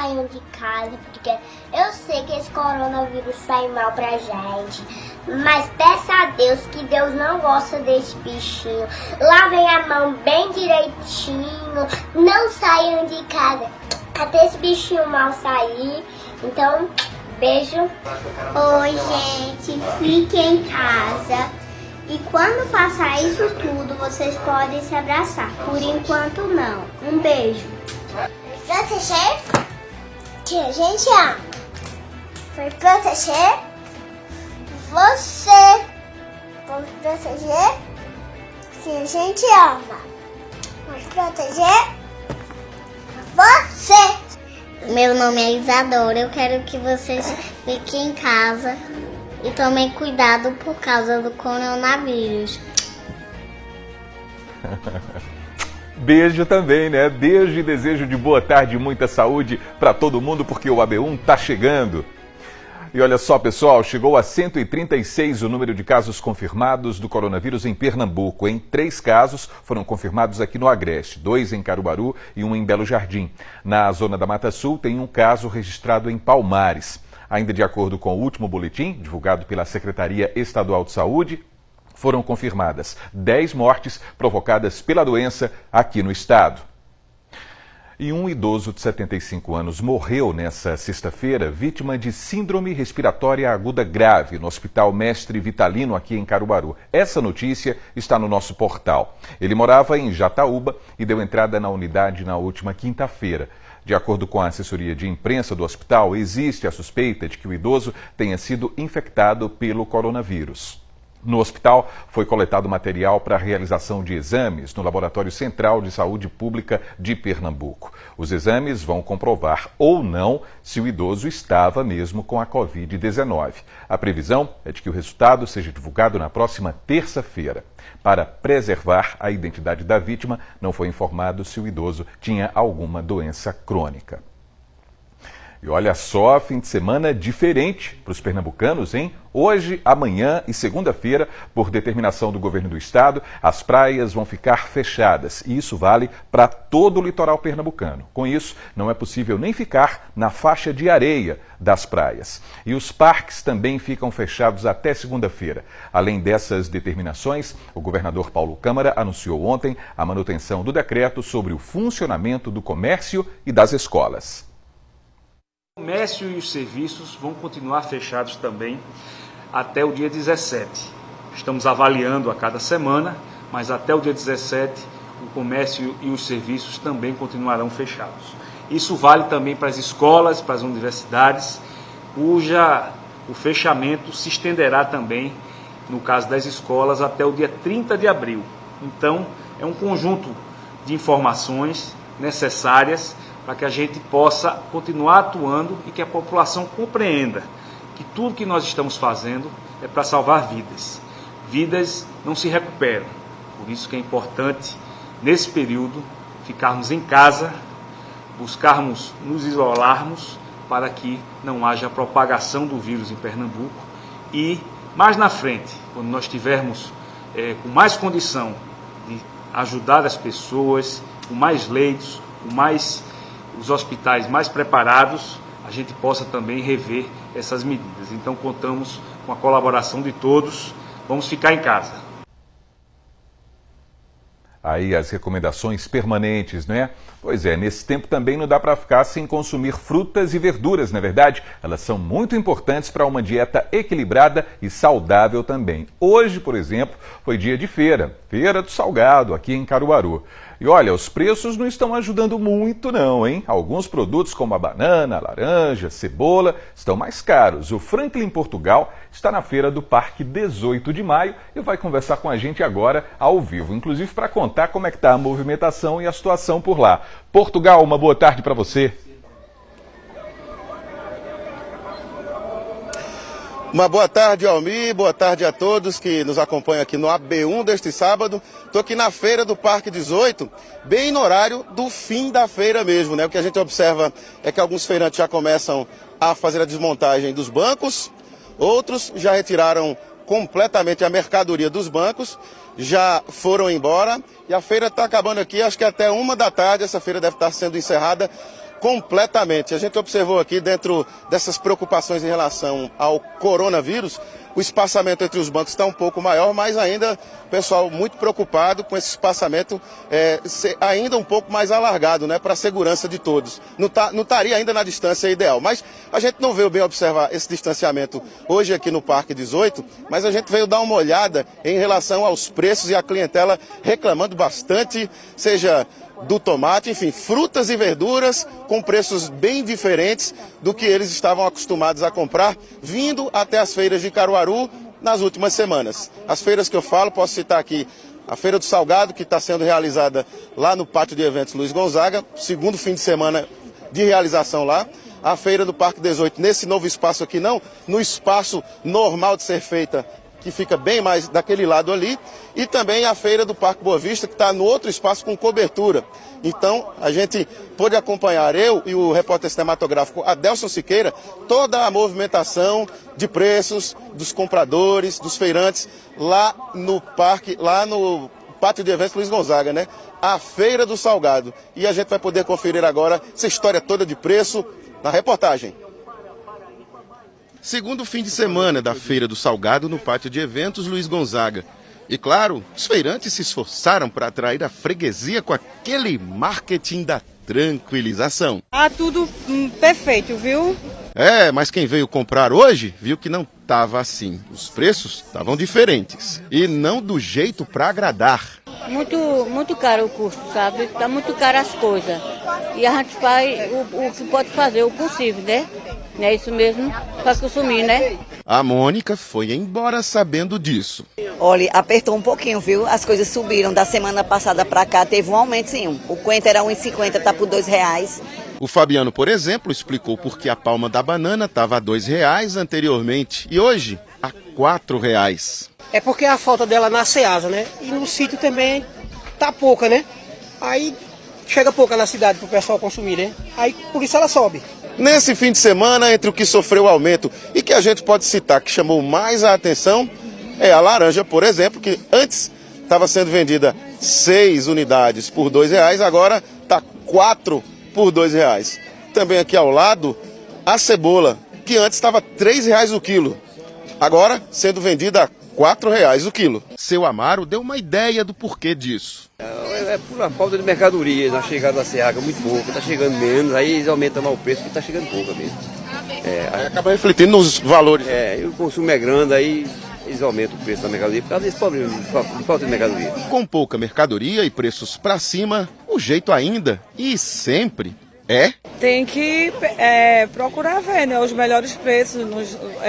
saiam de casa, porque eu sei que esse coronavírus faz mal pra gente. Mas peça a Deus que Deus não gosta desse bichinho. Lavem a mão bem direitinho, não saiam de casa até esse bichinho mal sair. Então, beijo. Oi, gente, fiquem em casa. E quando passar isso tudo, vocês podem se abraçar. Por enquanto, não. Um beijo. Proteger que a gente ama. Por proteger você. Por proteger que a gente ama. Por proteger você. Meu nome é Isadora. Eu quero que vocês fiquem em casa e tomem cuidado por causa do coronavírus. Beijo também, né? Beijo e desejo de boa tarde e muita saúde para todo mundo, porque o AB1 tá chegando. E olha só, pessoal, chegou a 136 o número de casos confirmados do coronavírus em Pernambuco. 3 casos foram confirmados aqui no Agreste, 2 em Caruaru e 1 em Belo Jardim. Na zona da Mata Sul tem um caso registrado em Palmares. Ainda de acordo com o último boletim, divulgado pela Secretaria Estadual de Saúde, foram confirmadas 10 mortes provocadas pela doença aqui no estado. E um idoso de 75 anos morreu nessa sexta-feira, vítima de síndrome respiratória aguda grave, no Hospital Mestre Vitalino, aqui em Caruaru. Essa notícia está no nosso portal. Ele morava em Jataúba e deu entrada na unidade na última quinta-feira. De acordo com a assessoria de imprensa do hospital, existe a suspeita de que o idoso tenha sido infectado pelo coronavírus. No hospital, foi coletado material para a realização de exames no Laboratório Central de Saúde Pública de Pernambuco. Os exames vão comprovar ou não se o idoso estava mesmo com a Covid-19. A previsão é de que o resultado seja divulgado na próxima terça-feira. Para preservar a identidade da vítima, não foi informado se o idoso tinha alguma doença crônica. E olha só, fim de semana diferente para os pernambucanos, hein? Hoje, amanhã e segunda-feira, por determinação do governo do estado, as praias vão ficar fechadas. E isso vale para todo o litoral pernambucano. Com isso, não é possível nem ficar na faixa de areia das praias. E os parques também ficam fechados até segunda-feira. Além dessas determinações, o governador Paulo Câmara anunciou ontem a manutenção do decreto sobre o funcionamento do comércio e das escolas. O comércio e os serviços vão continuar fechados também até o dia 17. Estamos avaliando a cada semana, mas até o dia 17 o comércio e os serviços também continuarão fechados. Isso vale também para as escolas, para as universidades, cuja o fechamento se estenderá também, no caso das escolas, até o dia 30 de abril. Então, é um conjunto de informações necessárias para que a gente possa continuar atuando e que a população compreenda que tudo que nós estamos fazendo é para salvar vidas. Vidas não se recuperam. Por isso que é importante, nesse período, ficarmos em casa, buscarmos nos isolarmos para que não haja propagação do vírus em Pernambuco e, mais na frente, quando nós tivermos com mais condição de ajudar as pessoas, com mais leitos, com mais os hospitais mais preparados, a gente possa também rever essas medidas. Então, contamos com a colaboração de todos. Vamos ficar em casa. Aí as recomendações permanentes, né? Pois é, nesse tempo também não dá para ficar sem consumir frutas e verduras, não é verdade? Elas são muito importantes para uma dieta equilibrada e saudável também. Hoje, por exemplo, foi dia de feira do salgado, aqui em Caruaru. E olha, os preços não estão ajudando muito não, hein? Alguns produtos como a banana, a laranja, a cebola estão mais caros. O Franklin Portugal está na feira do Parque 18 de Maio e vai conversar com a gente agora ao vivo, inclusive para contar como é que está a movimentação e a situação por lá. Portugal, uma boa tarde para você. Uma boa tarde, Almir, boa tarde a todos que nos acompanham aqui no AB1 deste sábado. Estou aqui na feira do Parque 18, bem no horário do fim da feira mesmo, né? O que a gente observa é que alguns feirantes já começam a fazer a desmontagem dos bancos, outros já retiraram completamente a mercadoria dos bancos, já foram embora e a feira está acabando aqui, acho que até 1 da tarde essa feira deve estar sendo encerrada. completamente. A gente observou aqui, dentro dessas preocupações em relação ao coronavírus, o espaçamento entre os bancos está um pouco maior, mas ainda o pessoal muito preocupado com esse espaçamento ser ainda um pouco mais alargado, né, para a segurança de todos. Não estaria ainda na distância ideal, mas a gente não veio bem observar esse distanciamento hoje aqui no Parque 18, mas a gente veio dar uma olhada em relação aos preços e a clientela reclamando bastante, seja do tomate, enfim, frutas e verduras com preços bem diferentes do que eles estavam acostumados a comprar, vindo até as feiras de Caruaru nas últimas semanas. As feiras que eu falo, posso citar aqui a Feira do Salgado, que está sendo realizada lá no Pátio de Eventos Luiz Gonzaga, segundo fim de semana de realização lá. A Feira do Parque 18, nesse novo espaço aqui não, no espaço normal de ser feita, que fica bem mais daquele lado ali, e também a Feira do Parque Boa Vista, que está no outro espaço com cobertura. Então, a gente pôde acompanhar, eu e o repórter cinematográfico Adelson Siqueira, toda a movimentação de preços dos compradores, dos feirantes, lá no parque, lá no Pátio de Eventos Luiz Gonzaga, né? A Feira do Salgado. E a gente vai poder conferir agora essa história toda de preço na reportagem. Segundo fim de semana da Feira do Salgado no Pátio de Eventos Luiz Gonzaga. E claro, os feirantes se esforçaram para atrair a freguesia com aquele marketing da tranquilização. Tudo perfeito, viu? Mas quem veio comprar hoje viu que não estava assim. Os preços estavam diferentes e não do jeito para agradar. Muito caro o custo, sabe? Tá muito caro as coisas. E a gente faz o que pode fazer, o possível, né? Não é isso mesmo? Para consumir, né? A Mônica foi embora sabendo disso. Olha, apertou um pouquinho, viu? As coisas subiram. Da semana passada para cá teve um aumento, sim. O coentro era R$1,50, tá por R$2. O Fabiano, por exemplo, explicou por que a palma da banana estava a R$2 anteriormente e hoje a R$4. É porque a falta dela na Ceasa, né? E no sítio também tá pouca, né? Aí chega pouca na cidade pro pessoal consumir, né? Aí por isso ela sobe. Nesse fim de semana, entre o que sofreu aumento e que a gente pode citar que chamou mais a atenção, é a laranja, por exemplo, que antes estava sendo vendida 6 unidades por R$2, agora está 4 por R$2. Também aqui ao lado, a cebola, que antes estava R$3 o quilo, agora sendo vendida a R$4 o quilo. Seu Amaro deu uma ideia do porquê disso. É por a falta de mercadoria na chegada da Seaga, muito pouco, está chegando menos, aí eles aumentam lá o preço, porque está chegando pouco mesmo. Aí acaba refletindo nos valores. E o consumo é grande, aí eles aumentam o preço da mercadoria por causa desse problema de falta de mercadoria. Com pouca mercadoria e preços para cima, o jeito ainda e sempre é... Tem que procurar ver, né, os melhores preços,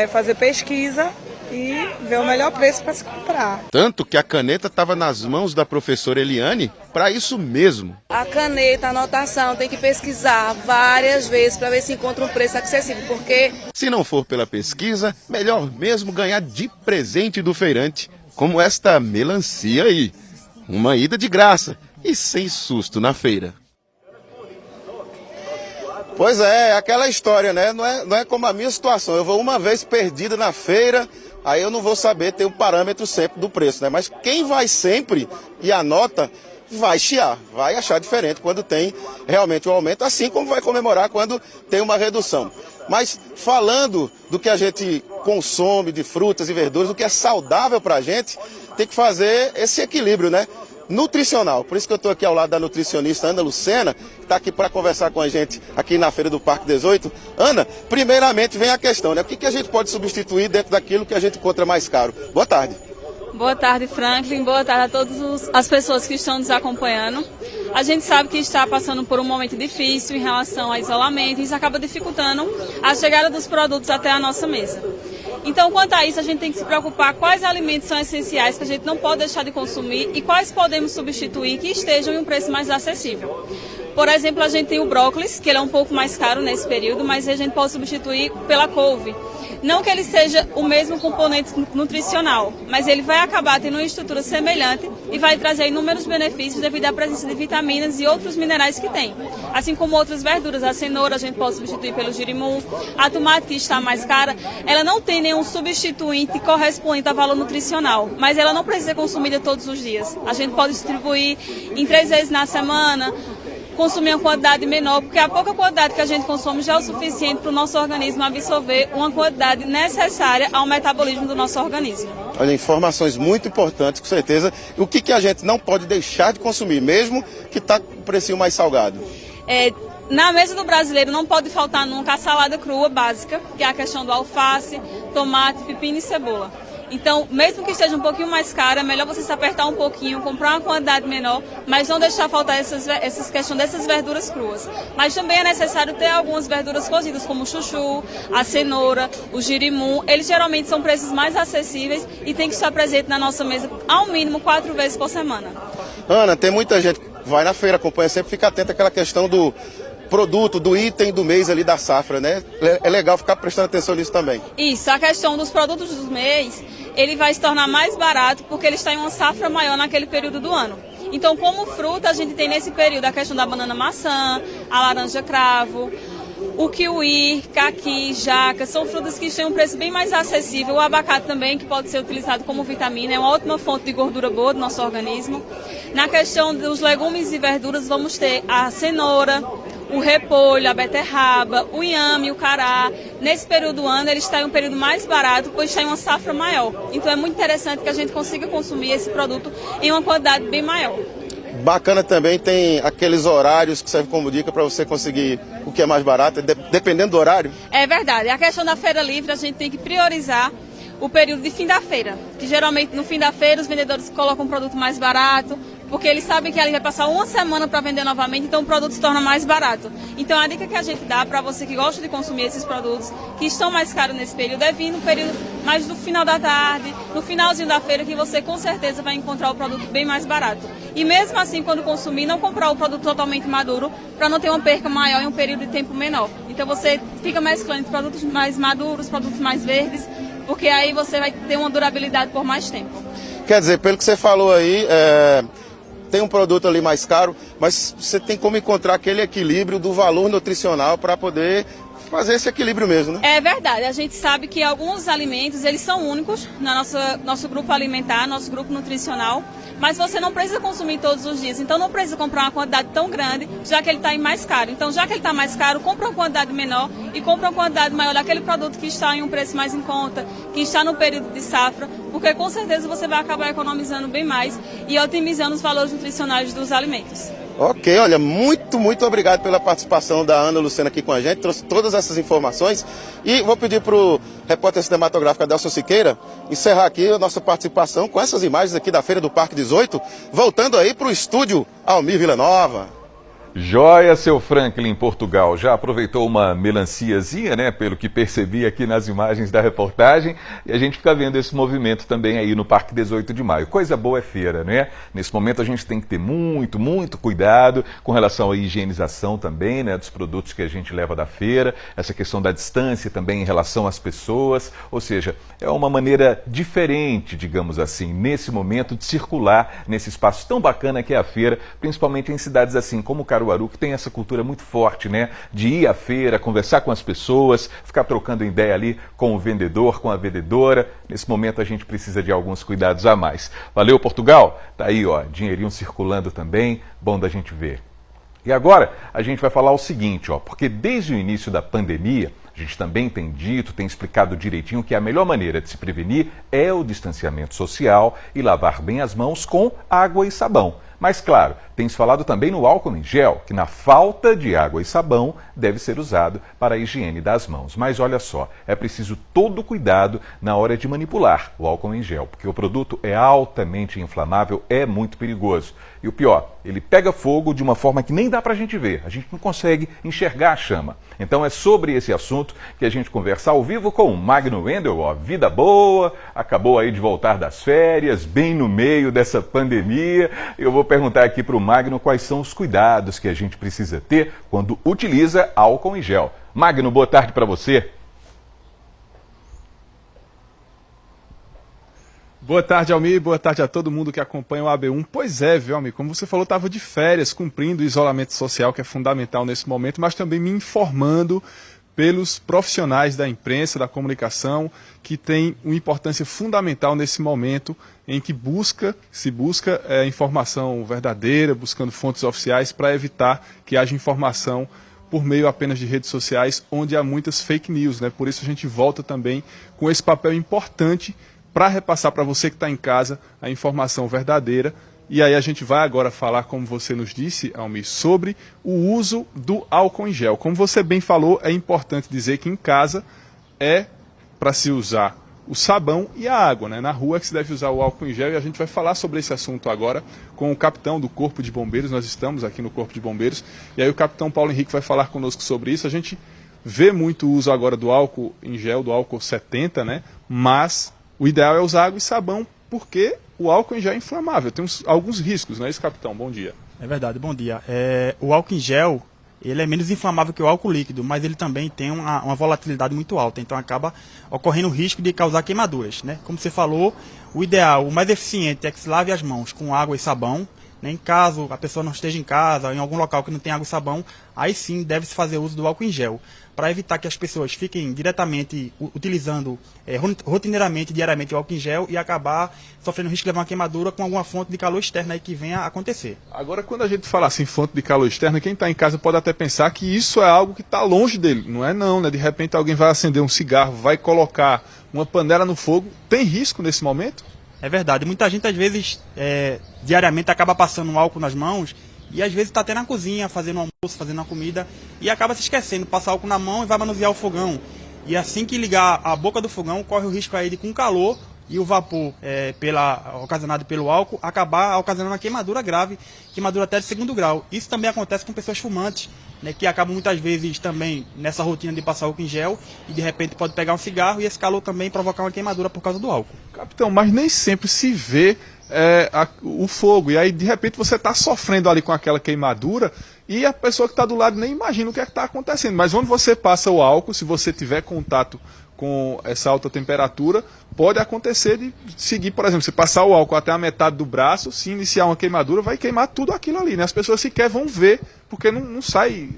fazer pesquisa e ver o melhor preço para se comprar. Tanto que a caneta estava nas mãos da professora Eliane para isso mesmo. A caneta, a anotação, tem que pesquisar várias vezes para ver se encontra um preço acessível, porque... Se não for pela pesquisa, melhor mesmo ganhar de presente do feirante, como esta melancia aí. Uma ida de graça e sem susto na feira. Pois é aquela história, né? Não é como a minha situação. Eu vou uma vez perdida na feira, aí eu não vou saber ter o parâmetro sempre do preço, né? Mas quem vai sempre e anota, vai chiar, vai achar diferente quando tem realmente um aumento, assim como vai comemorar quando tem uma redução. Mas falando do que a gente consome de frutas e verduras, o que é saudável para a gente, tem que fazer esse equilíbrio, né? Nutricional. Por isso que eu estou aqui ao lado da nutricionista Ana Lucena, que está aqui para conversar com a gente aqui na Feira do Parque 18. Ana, primeiramente vem a questão, né? O que a gente pode substituir dentro daquilo que a gente encontra mais caro? Boa tarde. Boa tarde, Franklin. Boa tarde a todas as pessoas que estão nos acompanhando. A gente sabe que está passando por um momento difícil em relação ao isolamento e isso acaba dificultando a chegada dos produtos até a nossa mesa. Então, quanto a isso, a gente tem que se preocupar quais alimentos são essenciais que a gente não pode deixar de consumir e quais podemos substituir que estejam em um preço mais acessível. Por exemplo, a gente tem o brócolis, que ele é um pouco mais caro nesse período, mas a gente pode substituir pela couve. Não que ele seja o mesmo componente nutricional, mas ele vai acabar tendo uma estrutura semelhante e vai trazer inúmeros benefícios devido à presença de vitaminas e outros minerais que tem. Assim como outras verduras, a cenoura a gente pode substituir pelo jirimu, a tomate que está mais cara, ela não tem nenhum substituinte correspondente a valor nutricional, mas ela não precisa ser consumida todos os dias. A gente pode distribuir em 3 vezes na semana, consumir uma quantidade menor, porque a pouca quantidade que a gente consome já é o suficiente para o nosso organismo absorver uma quantidade necessária ao metabolismo do nosso organismo. Olha, informações muito importantes, com certeza. O que a gente não pode deixar de consumir, mesmo que está com o precinho mais salgado? Na mesa do brasileiro não pode faltar nunca a salada crua básica, que é a questão do alface, tomate, pepino e cebola. Então, mesmo que esteja um pouquinho mais cara, é melhor você se apertar um pouquinho, comprar uma quantidade menor, mas não deixar faltar essas questões dessas verduras cruas. Mas também é necessário ter algumas verduras cozidas, como o chuchu, a cenoura, o girimum. Eles geralmente são preços mais acessíveis e tem que estar presente na nossa mesa ao mínimo 4 vezes por semana. Ana, tem muita gente que vai na feira, acompanha sempre, fica atenta àquela questão do produto, do item do mês ali da safra, né? É legal ficar prestando atenção nisso também. Isso, a questão dos produtos do mês, ele vai se tornar mais barato porque ele está em uma safra maior naquele período do ano. Então, como fruta, a gente tem nesse período a questão da banana maçã, a laranja cravo, o kiwi, caqui, jaca, são frutas que têm um preço bem mais acessível. O abacate também, que pode ser utilizado como vitamina, é uma ótima fonte de gordura boa do nosso organismo. Na questão dos legumes e verduras, vamos ter a cenoura, o repolho, a beterraba, o inhame, o cará. Nesse período do ano, ele está em um período mais barato, pois está em uma safra maior. Então é muito interessante que a gente consiga consumir esse produto em uma quantidade bem maior. Bacana também, tem aqueles horários que servem como dica para você conseguir o que é mais barato, dependendo do horário. É verdade. A questão da feira livre, a gente tem que priorizar o período de fim da feira, que geralmente no fim da feira os vendedores colocam um produto mais barato, porque eles sabem que ali vai passar uma semana para vender novamente, então o produto se torna mais barato. Então a dica que a gente dá para você que gosta de consumir esses produtos, que estão mais caros nesse período, é vir no período mais do final da tarde, no finalzinho da feira, que você com certeza vai encontrar o produto bem mais barato. E mesmo assim, quando consumir, não comprar o produto totalmente maduro, para não ter uma perca maior em um período de tempo menor. Então você fica mesclando entre produtos mais maduros, produtos mais verdes, porque aí você vai ter uma durabilidade por mais tempo. Quer dizer, pelo que você falou aí, tem um produto ali mais caro, mas você tem como encontrar aquele equilíbrio do valor nutricional para poder fazer esse equilíbrio mesmo, né? É verdade, a gente sabe que alguns alimentos, eles são únicos no nosso grupo alimentar, nosso grupo nutricional, mas você não precisa consumir todos os dias, então não precisa comprar uma quantidade tão grande, já que ele está mais caro. Então, já que ele está mais caro, compra uma quantidade menor e compra uma quantidade maior daquele produto que está em um preço mais em conta, que está no período de safra, porque com certeza você vai acabar economizando bem mais e otimizando os valores nutricionais dos alimentos. Ok, olha, muito obrigado pela participação da Ana Lucena aqui com a gente, trouxe todas essas informações e vou pedir para o repórter cinematográfico Adelson Siqueira encerrar aqui a nossa participação com essas imagens aqui da Feira do Parque 18, voltando aí para o estúdio Almir Villanova. Joia, seu Franklin, Portugal. Já aproveitou uma melanciazinha, né? Pelo que percebi aqui nas imagens da reportagem. E a gente fica vendo esse movimento também aí no Parque 18 de Maio. Coisa boa é feira, né? Nesse momento a gente tem que ter muito cuidado com relação à higienização também, né? Dos produtos que a gente leva da feira. Essa questão da distância também em relação às pessoas. Ou seja, é uma maneira diferente, digamos assim, nesse momento de circular nesse espaço tão bacana que é a feira, principalmente em cidades assim como Caruaru, que tem essa cultura muito forte, né? De ir à feira, conversar com as pessoas, ficar trocando ideia ali com o vendedor, com a vendedora. Nesse momento a gente precisa de alguns cuidados a mais. Valeu, Portugal? Tá aí, ó, dinheirinho circulando também, bom da gente ver. E agora a gente vai falar o seguinte, ó, porque desde o início da pandemia, a gente também tem dito, tem explicado direitinho que a melhor maneira de se prevenir é o distanciamento social e lavar bem as mãos com água e sabão. Mas, claro, tem se falado também no álcool em gel, que na falta de água e sabão deve ser usado para a higiene das mãos. Mas olha só, é preciso todo cuidado na hora de manipular o álcool em gel, porque o produto é altamente inflamável, é muito perigoso. E o pior, ele pega fogo de uma forma que nem dá para a gente ver, a gente não consegue enxergar a chama. Então é sobre esse assunto que a gente conversa ao vivo com o Magno Wendel, ó, vida boa, acabou aí de voltar das férias, bem no meio dessa pandemia. Eu vou perguntar aqui para o Magno quais são os cuidados que a gente precisa ter quando utiliza álcool em gel. Magno, boa tarde para você. Boa tarde, Almir, boa tarde a todo mundo que acompanha o AB1. Pois é, viu, Almir, como você falou, estava de férias, cumprindo o isolamento social, que é fundamental nesse momento, mas também me informando pelos profissionais da imprensa, da comunicação, que tem uma importância fundamental nesse momento em que se busca informação verdadeira, buscando fontes oficiais para evitar que haja informação por meio apenas de redes sociais, onde há muitas fake news, né? Por isso a gente volta também com esse papel importante para repassar para você que está em casa a informação verdadeira. E aí a gente vai agora falar, como você nos disse, Almir, sobre o uso do álcool em gel. Como você bem falou, é importante dizer que em casa é para se usar o sabão e a água, né? Na rua é que se deve usar o álcool em gel, e a gente vai falar sobre esse assunto agora com o capitão do Corpo de Bombeiros. Nós estamos aqui no Corpo de Bombeiros, e aí o capitão Paulo Henrique vai falar conosco sobre isso. A gente vê muito o uso agora do álcool em gel, do álcool 70, né? Mas o ideal é usar água e sabão, porque o álcool em gel é inflamável, tem alguns riscos, não é isso, capitão? Bom dia. É verdade, bom dia. O álcool em gel, ele é menos inflamável que o álcool líquido, mas ele também tem uma volatilidade muito alta, então acaba ocorrendo o risco de causar queimaduras, né? Como você falou, o ideal, o mais eficiente é que se lave as mãos com água e sabão, né? Em caso a pessoa não esteja em casa, em algum local que não tem água e sabão, aí sim deve-se fazer uso do álcool em gel, para evitar que as pessoas fiquem diretamente utilizando rotineiramente, diariamente o álcool em gel e acabar sofrendo risco de levar uma queimadura com alguma fonte de calor externa aí que venha a acontecer. Agora, quando a gente fala assim, fonte de calor externa, quem está em casa pode até pensar que isso é algo que está longe dele. Não é não, né? De repente alguém vai acender um cigarro, vai colocar uma panela no fogo. Tem risco nesse momento? É verdade. Muita gente, às vezes, diariamente acaba passando um álcool nas mãos e às vezes está até na cozinha, fazendo um almoço, fazendo uma comida, e acaba se esquecendo, passa álcool na mão e vai manusear o fogão. E assim que ligar a boca do fogão, corre o risco aí de, com calor e o vapor ocasionado pelo álcool, acabar ocasionando uma queimadura grave, queimadura até de 2º grau. Isso também acontece com pessoas fumantes, né, que acabam muitas vezes também nessa rotina de passar álcool em gel e de repente pode pegar um cigarro e esse calor também provocar uma queimadura por causa do álcool. Capitão, mas nem sempre se vê o fogo, e aí de repente você está sofrendo ali com aquela queimadura e a pessoa que está do lado nem imagina o que é que está acontecendo. Mas onde você passa o álcool, se você tiver contato com essa alta temperatura, pode acontecer de seguir, por exemplo, se passar o álcool até a metade do braço, se iniciar uma queimadura, vai queimar tudo aquilo ali, né? As pessoas sequer vão ver, porque não sai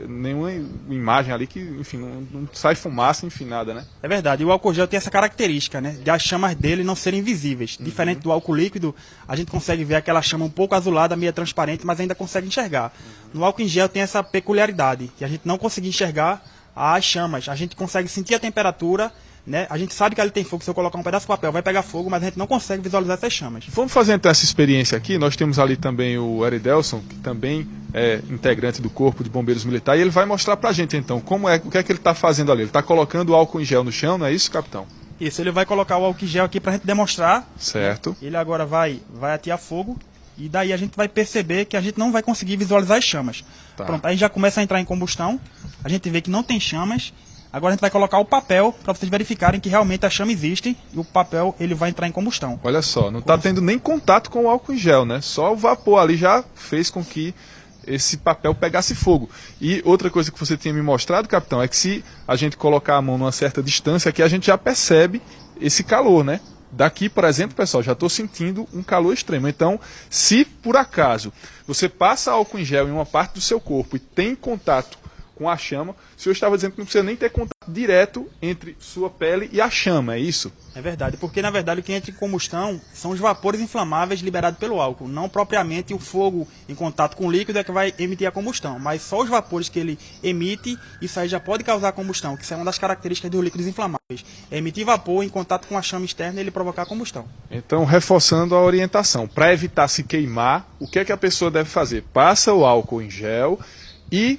nenhuma imagem ali que, enfim, não sai fumaça, enfim, nada, né? É verdade, e o álcool gel tem essa característica, né, de as chamas dele não serem visíveis. Diferente do álcool líquido, a gente consegue ver aquela chama um pouco azulada, meio transparente, mas ainda consegue enxergar. No álcool em gel tem essa peculiaridade, que a gente não consegue enxergar as chamas, a gente consegue sentir a temperatura, né? A gente sabe que ali tem fogo, se eu colocar um pedaço de papel vai pegar fogo, mas a gente não consegue visualizar essas chamas. Vamos fazer então essa experiência aqui. Nós temos ali também o Eridelson, que também é integrante do Corpo de Bombeiros Militar, e ele vai mostrar pra gente então o que é que ele está fazendo ali. Ele está colocando o álcool em gel no chão, não é isso, capitão? Isso, ele vai colocar o álcool em gel aqui pra gente demonstrar. Certo. Ele agora vai atear fogo. E daí a gente vai perceber que a gente não vai conseguir visualizar as chamas. Tá. Pronto, aí já começa a entrar em combustão. A gente vê que não tem chamas. Agora a gente vai colocar o papel para vocês verificarem que realmente a chama existe. E o papel ele vai entrar em combustão. Olha só, não está tendo nem contato com o álcool em gel, né? Só o vapor ali já fez com que esse papel pegasse fogo. E outra coisa que você tinha me mostrado, capitão, é que se a gente colocar a mão numa certa distância aqui, a gente já percebe esse calor, né? Daqui, por exemplo, pessoal, já estou sentindo um calor extremo. Então, se por acaso você passa álcool em gel em uma parte do seu corpo e tem contato com a chama, o senhor estava dizendo que não precisa nem ter contato direto entre sua pele e a chama, é isso? É verdade, porque na verdade o que entra em combustão são os vapores inflamáveis liberados pelo álcool, não propriamente o fogo em contato com o líquido é que vai emitir a combustão, mas só os vapores que ele emite, isso aí já pode causar combustão, que isso é uma das características dos líquidos inflamáveis. É emitir vapor em contato com a chama externa e ele provocar combustão. Então, reforçando a orientação, para evitar se queimar, o que é que a pessoa deve fazer? Passa o álcool em gel e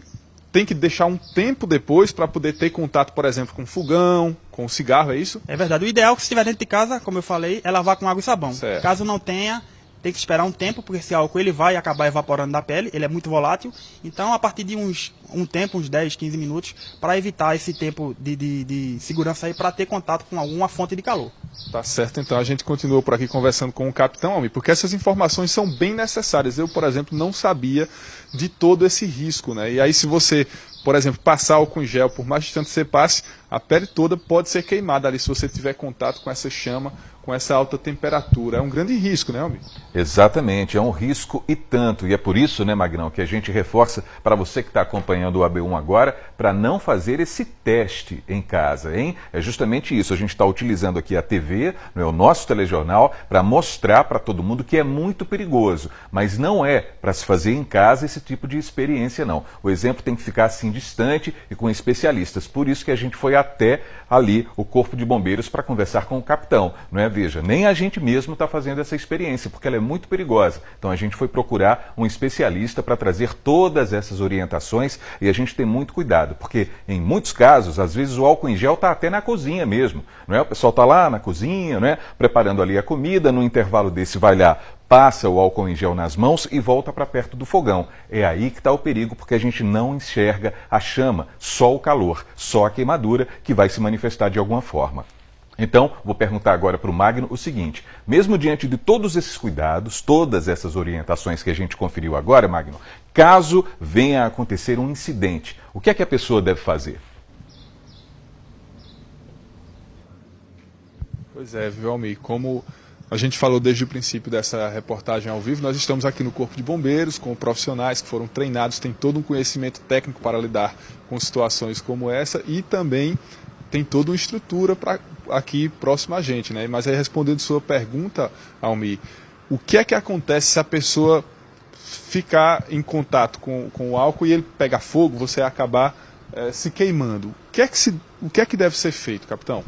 tem que deixar um tempo depois para poder ter contato, por exemplo, com fogão, com cigarro, é isso? É verdade. O ideal é que se estiver dentro de casa, como eu falei, é lavar com água e sabão. Certo. Caso não tenha, tem que esperar um tempo, porque esse álcool ele vai acabar evaporando da pele, ele é muito volátil. Então, a partir de um tempo, uns 10, 15 minutos, para evitar esse tempo de segurança aí, para ter contato com alguma fonte de calor. Tá certo, então a gente continua por aqui conversando com o capitão Almir, porque essas informações são bem necessárias. Eu, por exemplo, não sabia de todo esse risco, né? E aí, se você por exemplo, passar álcool em gel, por mais distante que você passe, a pele toda pode ser queimada ali se você tiver contato com essa chama, com essa alta temperatura. É um grande risco, né, Almir? Exatamente, é um risco e tanto. E é por isso, né, Magnão, que a gente reforça para você que está acompanhando o AB1 agora, para não fazer esse teste em casa, hein? É justamente isso, a gente está utilizando aqui a TV, o nosso telejornal, para mostrar para todo mundo que é muito perigoso. Mas não é para se fazer em casa esse tipo de experiência, não. O exemplo tem que ficar assim distante e com especialistas. Por isso que a gente foi até ali o Corpo de Bombeiros para conversar com o capitão, não é? Veja, nem a gente mesmo está fazendo essa experiência, porque ela é muito perigosa. Então a gente foi procurar um especialista para trazer todas essas orientações e a gente tem muito cuidado, porque em muitos casos, às vezes o álcool em gel está até na cozinha mesmo, não é? O pessoal está lá na cozinha, não é? Preparando ali a comida, no intervalo desse vai lá, passa o álcool em gel nas mãos e volta para perto do fogão. É aí que está o perigo, porque a gente não enxerga a chama, só o calor, só a queimadura que vai se manifestar de alguma forma. Então, vou perguntar agora para o Magno o seguinte, mesmo diante de todos esses cuidados, todas essas orientações que a gente conferiu agora, Magno, caso venha a acontecer um incidente, o que é que a pessoa deve fazer? Pois é, viu, Almir, como a gente falou desde o princípio dessa reportagem ao vivo, nós estamos aqui no Corpo de Bombeiros com profissionais que foram treinados, têm todo um conhecimento técnico para lidar com situações como essa e também tem toda uma estrutura aqui próximo a gente, né? Mas aí, respondendo sua pergunta, Almir, o que é que acontece se a pessoa ficar em contato com o álcool e ele pegar fogo, você acabar se queimando? O que é que deve ser feito, capitão?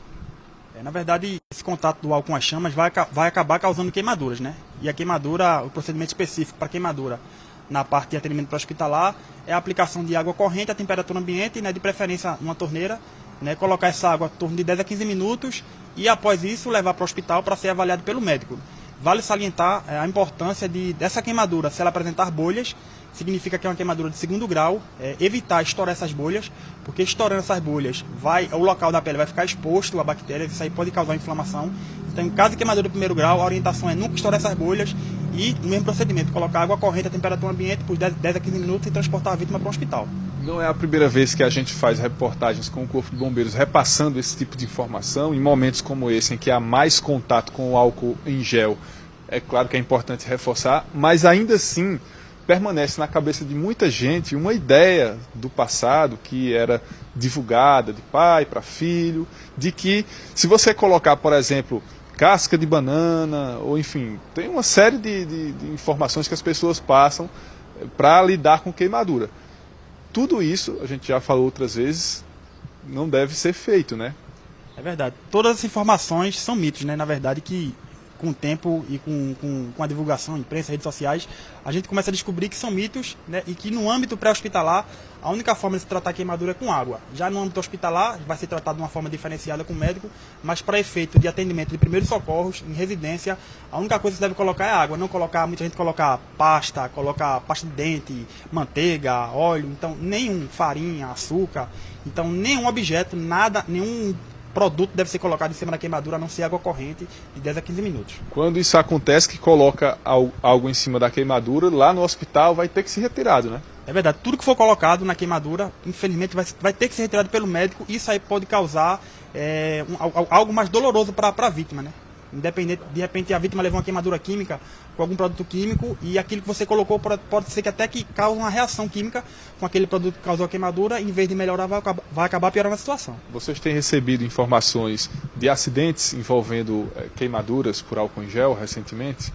Na verdade, esse contato do álcool com as chamas vai acabar causando queimaduras, né? E a queimadura, o procedimento específico para queimadura na parte de atendimento pré-hospitalar é a aplicação de água corrente à temperatura ambiente, né, de preferência numa torneira, né, colocar essa água em torno de 10 a 15 minutos e após isso levar para o hospital para ser avaliado pelo médico. Vale salientar a importância dessa queimadura, se ela apresentar bolhas, significa que é uma queimadura de segundo grau, evitar estourar essas bolhas, porque estourando essas bolhas, o local da pele vai ficar exposto a bactérias, isso aí pode causar inflamação. Então, em caso de queimadura de primeiro grau, a orientação é nunca estourar essas bolhas e, no mesmo procedimento, colocar água corrente à temperatura ambiente por 10 a 15 minutos e transportar a vítima para o hospital. Não é a primeira vez que a gente faz reportagens com o Corpo de Bombeiros repassando esse tipo de informação. Em momentos como esse, em que há mais contato com o álcool em gel, é claro que é importante reforçar, mas ainda assim permanece na cabeça de muita gente uma ideia do passado que era divulgada de pai para filho, de que se você colocar, por exemplo, casca de banana, ou enfim, tem uma série de informações que as pessoas passam para lidar com queimadura. Tudo isso, a gente já falou outras vezes, não deve ser feito, né? É verdade. Todas as informações são mitos, né? Na verdade, que com o tempo e com a divulgação, imprensa, redes sociais, a gente começa a descobrir que são mitos, né? E que no âmbito pré-hospitalar, a única forma de se tratar a queimadura é com água. Já no âmbito hospitalar, vai ser tratado de uma forma diferenciada com o médico, mas para efeito de atendimento de primeiros socorros, em residência, a única coisa que se deve colocar é água. Não colocar, muita gente coloca pasta de dente, manteiga, óleo, então nenhum farinha, açúcar, então nenhum objeto, nada, nenhum produto deve ser colocado em cima da queimadura, a não ser água corrente, de 10 a 15 minutos. Quando isso acontece, que coloca algo em cima da queimadura, lá no hospital vai ter que ser retirado, né? É verdade, tudo que for colocado na queimadura, infelizmente, vai ter que ser retirado pelo médico, e isso aí pode causar algo mais doloroso para a vítima, né? Independente, de repente a vítima levou uma queimadura química com algum produto químico e aquilo que você colocou pode ser que até que cause uma reação química com aquele produto que causou a queimadura, em vez de melhorar vai acabar piorando a situação. Vocês têm recebido informações de acidentes envolvendo queimaduras por álcool em gel recentemente?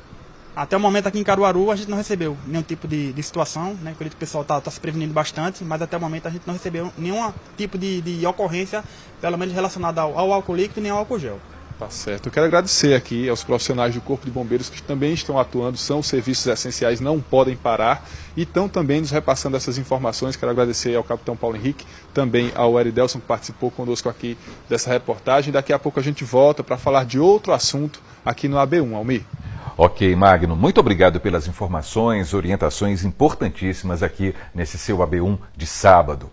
Até o momento aqui em Caruaru a gente não recebeu nenhum tipo de situação, né? Acredito que o pessoal está se prevenindo bastante, mas até o momento a gente não recebeu nenhum tipo de ocorrência, pelo menos relacionada ao álcool líquido nem ao álcool gel. Tá certo. Eu quero agradecer aqui aos profissionais do Corpo de Bombeiros que também estão atuando, são serviços essenciais, não podem parar e estão também nos repassando essas informações. Quero agradecer ao capitão Paulo Henrique, também ao Eridelson que participou conosco aqui dessa reportagem. Daqui a pouco a gente volta para falar de outro assunto aqui no AB1, Almir. Ok, Magno, muito obrigado pelas informações, orientações importantíssimas aqui nesse seu AB1 de sábado.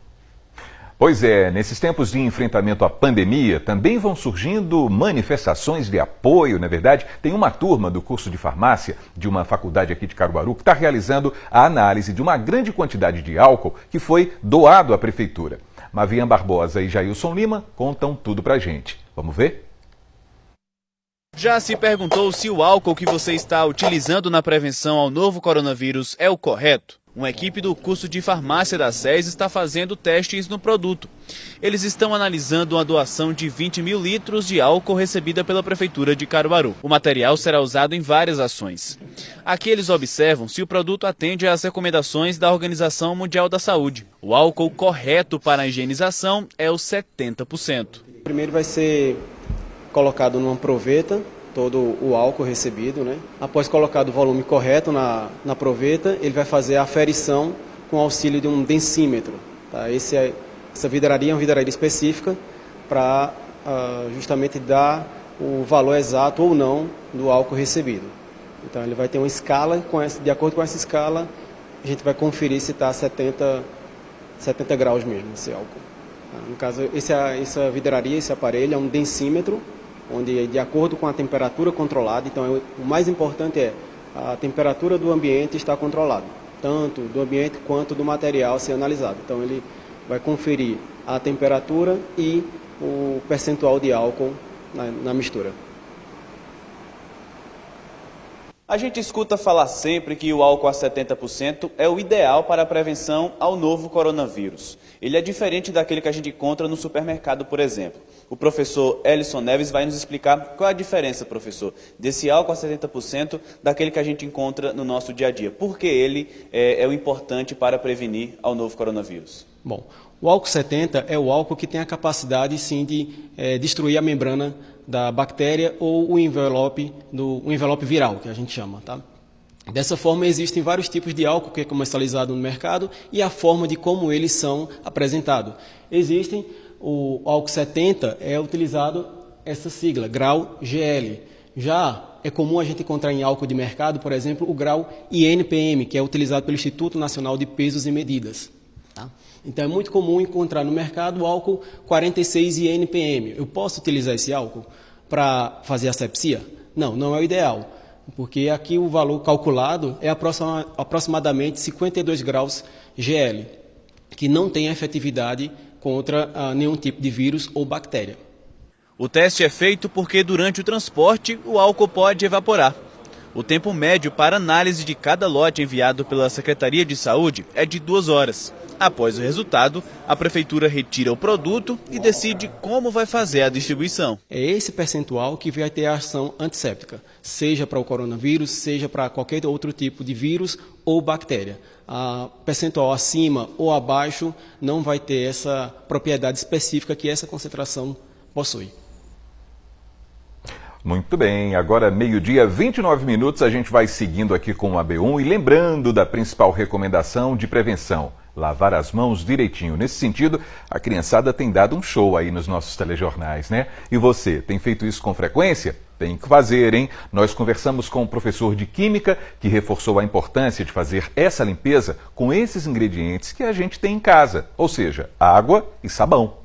Pois é, nesses tempos de enfrentamento à pandemia, também vão surgindo manifestações de apoio, não é verdade? Tem uma turma do curso de farmácia de uma faculdade aqui de Caruaru que está realizando a análise de uma grande quantidade de álcool que foi doado à prefeitura. Mavian Barbosa e Jailson Lima contam tudo pra gente. Vamos ver? Já se perguntou se o álcool que você está utilizando na prevenção ao novo coronavírus é o correto? Uma equipe do curso de farmácia da SES está fazendo testes no produto. Eles estão analisando uma doação de 20 mil litros de álcool recebida pela Prefeitura de Caruaru. O material será usado em várias ações. Aqui eles observam se o produto atende às recomendações da Organização Mundial da Saúde. O álcool correto para a higienização é o 70%. Primeiro vai ser colocado numa proveta todo o álcool recebido, né? Após colocado o volume correto na proveta, ele vai fazer a aferição com o auxílio de um densímetro. Tá? Essa vidraria é uma vidraria específica para justamente dar o valor exato ou não do álcool recebido. Então ele vai ter uma escala, de acordo com essa escala, a gente vai conferir se está a 70 graus mesmo esse álcool. Tá? No caso, essa vidraria, esse aparelho é um densímetro, onde de acordo com a temperatura controlada, então o mais importante é a temperatura do ambiente estar controlada, tanto do ambiente quanto do material ser analisado. Então ele vai conferir a temperatura e o percentual de álcool na mistura. A gente escuta falar sempre que o álcool a 70% é o ideal para a prevenção ao novo coronavírus. Ele é diferente daquele que a gente encontra no supermercado, por exemplo. O professor Elison Neves vai nos explicar qual é a diferença, professor, desse álcool a 70% daquele que a gente encontra no nosso dia a dia. Por que ele é o importante para prevenir ao novo coronavírus? Bom, o álcool 70 é o álcool que tem a capacidade, sim, de destruir a membrana da bactéria ou o envelope viral, que a gente chama, tá? Dessa forma, existem vários tipos de álcool que é comercializado no mercado e a forma de como eles são apresentados. O álcool 70 é utilizado essa sigla, grau GL. Já é comum a gente encontrar em álcool de mercado, por exemplo, o grau INPM, que é utilizado pelo Instituto Nacional de Pesos e Medidas. Tá? Então é muito comum encontrar no mercado o álcool 46 INPM. Eu posso utilizar esse álcool para fazer asepsia? Não, não é o ideal, porque aqui o valor calculado é aproximadamente 52 graus GL, que não tem efetividade contra nenhum tipo de vírus ou bactéria. O teste é feito porque durante o transporte o álcool pode evaporar. O tempo médio para análise de cada lote enviado pela Secretaria de Saúde é de 2 horas. Após o resultado, a Prefeitura retira o produto e decide como vai fazer a distribuição. É esse percentual que vai ter a ação antisséptica, seja para o coronavírus, seja para qualquer outro tipo de vírus ou bactéria. A percentual acima ou abaixo não vai ter essa propriedade específica que essa concentração possui. Muito bem, agora 12h29, a gente vai seguindo aqui com o AB1 e lembrando da principal recomendação de prevenção, lavar as mãos direitinho. Nesse sentido, a criançada tem dado um show aí nos nossos telejornais, né? E você, tem feito isso com frequência? Tem que fazer, hein? Nós conversamos com um professor de Química que reforçou a importância de fazer essa limpeza com esses ingredientes que a gente tem em casa, ou seja, água e sabão.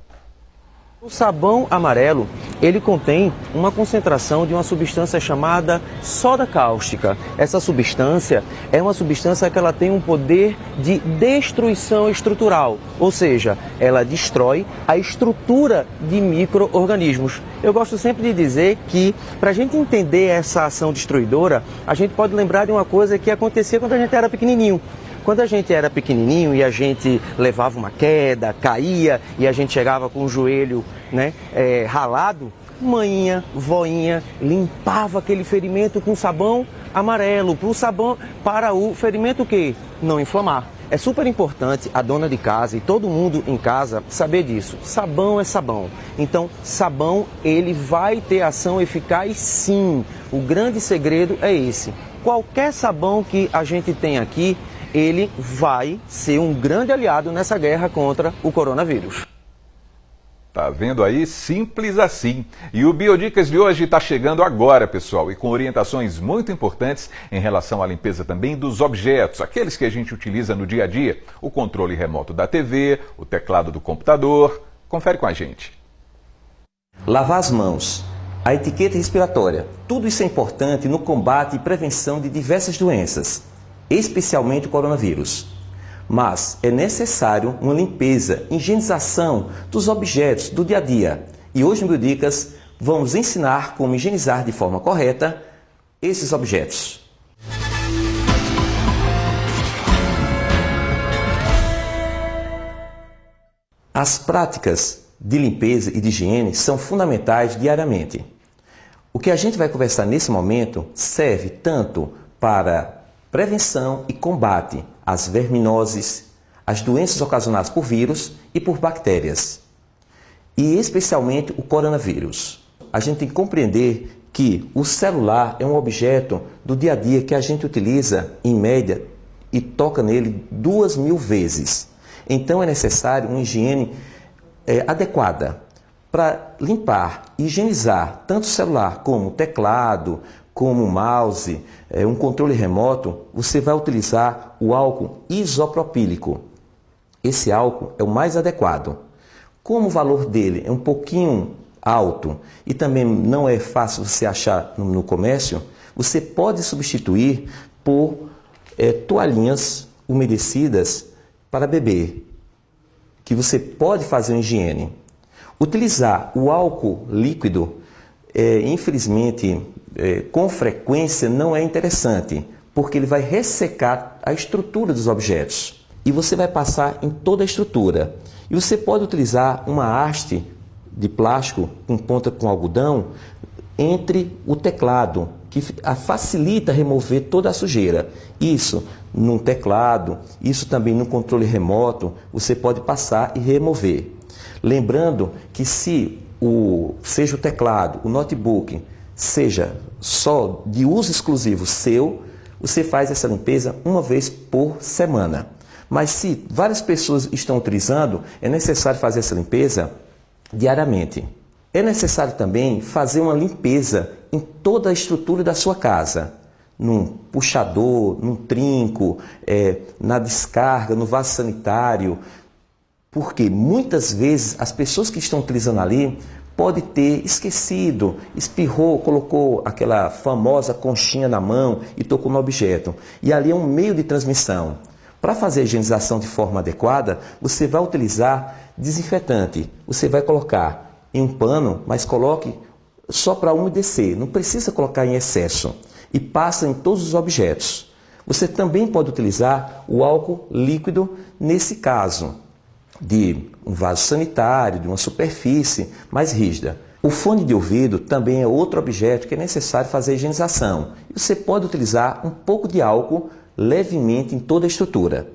O sabão amarelo, ele contém uma concentração de uma substância chamada soda cáustica. Essa substância é uma substância que ela tem um poder de destruição estrutural, ou seja, ela destrói a estrutura de micro-organismos. Eu gosto sempre de dizer que, para a gente entender essa ação destruidora, a gente pode lembrar de uma coisa que acontecia quando a gente era pequenininho. Quando a gente era pequenininho e a gente levava uma queda, caía e a gente chegava com o joelho ralado, maninha, voinha, limpava aquele ferimento com sabão amarelo, para o ferimento o quê? Não inflamar. É super importante a dona de casa e todo mundo em casa saber disso. Sabão é sabão. Então, sabão, ele vai ter ação eficaz sim. O grande segredo é esse. Qualquer sabão que a gente tem aqui, ele vai ser um grande aliado nessa guerra contra o coronavírus. Tá vendo aí? Simples assim. E o Biodicas de hoje está chegando agora, pessoal, e com orientações muito importantes em relação à limpeza também dos objetos, aqueles que a gente utiliza no dia a dia, o controle remoto da TV, o teclado do computador. Confere com a gente. Lavar as mãos, a etiqueta respiratória, tudo isso é importante no combate e prevenção de diversas doenças, especialmente o coronavírus. Mas é necessário uma limpeza, higienização dos objetos do dia a dia. E hoje no Biodicas vamos ensinar como higienizar de forma correta esses objetos. As práticas de limpeza e de higiene são fundamentais diariamente. O que a gente vai conversar nesse momento serve tanto para prevenção e combate às verminoses, às doenças ocasionadas por vírus e por bactérias, e especialmente o coronavírus. A gente tem que compreender que o celular é um objeto do dia a dia que a gente utiliza em média e toca nele 2.000 vezes. Então é necessário uma higiene adequada para limpar e higienizar tanto o celular como o teclado, como o mouse, um controle remoto. Você vai utilizar o álcool isopropílico. Esse álcool é o mais adequado. Como o valor dele é um pouquinho alto e também não é fácil você achar no comércio, você pode substituir por toalhinhas umedecidas para beber, que você pode fazer uma higiene. Utilizar o álcool líquido, infelizmente, com frequência não é interessante, porque ele vai ressecar a estrutura dos objetos e você vai passar em toda a estrutura. E você pode utilizar uma haste de plástico com ponta com algodão entre o teclado, que facilita remover toda a sujeira. Isso no teclado, isso também no controle remoto, você pode passar e remover. Lembrando que seja o teclado, o notebook, seja só de uso exclusivo seu, você faz essa limpeza uma vez por semana. Mas se várias pessoas estão utilizando, é necessário fazer essa limpeza diariamente. É necessário também fazer uma limpeza em toda a estrutura da sua casa, num puxador, num trinco, na descarga, no vaso sanitário, porque muitas vezes as pessoas que estão utilizando ali pode ter esquecido, espirrou, colocou aquela famosa conchinha na mão e tocou no objeto. E ali é um meio de transmissão. Para fazer a higienização de forma adequada, você vai utilizar desinfetante. Você vai colocar em um pano, mas coloque só para umedecer, não precisa colocar em excesso. E passa em todos os objetos. Você também pode utilizar o álcool líquido nesse caso, de um vaso sanitário, de uma superfície mais rígida. O fone de ouvido também é outro objeto que é necessário fazer a higienização. E você pode utilizar um pouco de álcool levemente em toda a estrutura.